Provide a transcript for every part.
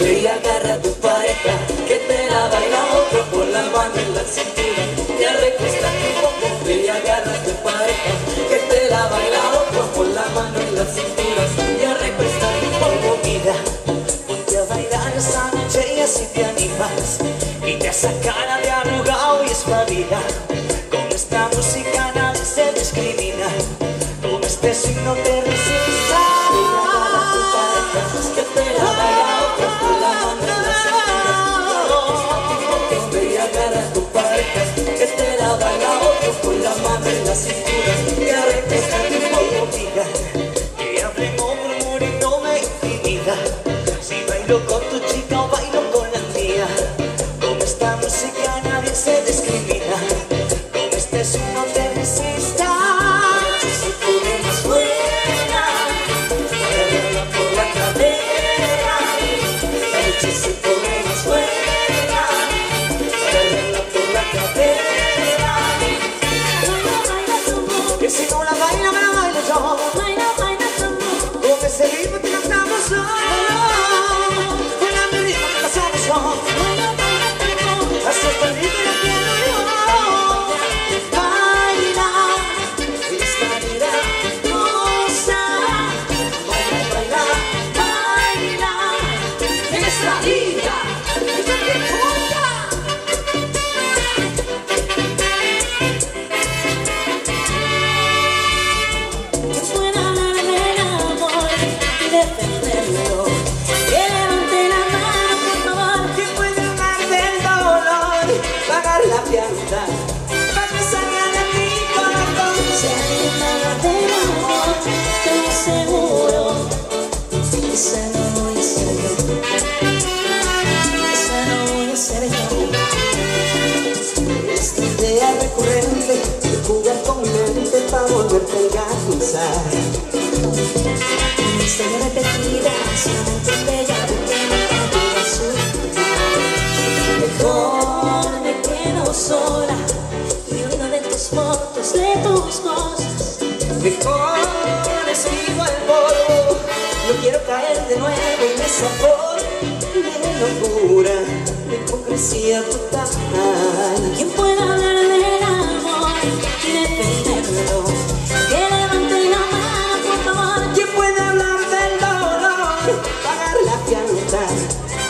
Ve y agarra a tu pareja, que te la baila otro por la mano en la cintura. Te recuesta un poco, ve y agarra a tu pareja, que te la baila otro por la mano en la cintura. Ya recuesta un poco, mira, ponte a bailar esta noche y así te animas. Y te saca cara de arrugado y espabila. Con esta música nadie se discrimina, con este signo te resistas. Que te la baila otro por la mano en la cintura. Ve y agarra a tu pareja, que te la baila otro por la mano en la cintura. Que arrepienta tu polvo, mira, que hablen o murmuren no me intimida. Si bailo con tu chica o bailo con la mía, con esta música nadie se discrimina, con este signo te resistas. Si podemos fuera, agarrarla por la cadera. La noche si podemos fuera, agarrarla por la cadera. Que si no la baila me la bailo yo, con ese ritmo que cantamos hoy, con el ritmo que pasamos hoy. Así está el ritmo lo quiero yo. Baila esta vida hermosa. Baila, baila, baila en esta vida. Esta vida hermosa. Que pueda hablar del amor y defenderlo. Que levante la mano, por favor. Que puede hablar del dolor, pagar la fianza, para que salga de mi corazón. Si alguien habla del amor, te lo aseguro, esa no voy a ser yo. Esa no voy a ser yo. Esta idea recurrente de jugar con mi mente para volverte a engatusar. Una historia repetida, solamente bella, porque no puedo sufrir. Mejor me quedo sola y olvido de tus fotos, de tus cosas. Mejor esquivo el polvo, no quiero caer de nuevo en esa forma de locura, de hipocresía total. ¿Quién puede hablar del amor y defenderlo? Que levante la mano, por favor. ¿Quién puede hablar del dolor, pagar la fianza,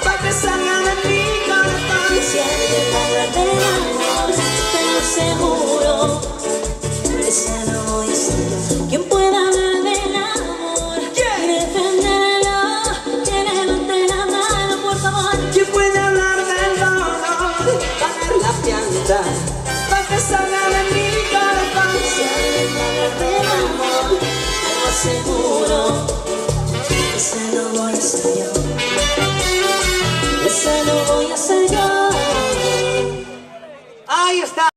para que salga de mi corazón? Si alguien habla del amor, te lo aseguro, esa no voy a ser yo. ¿Quién puede hablar del amor y defenderlo? Que levante la mano, por favor. ¿Quién puede hablar del dolor, pagar la fianza, para que salga de mi corazón? Si alguien habla del amor, te lo aseguro, esa no voy a ser yo. Esa no voy a ser yo. Ahí está.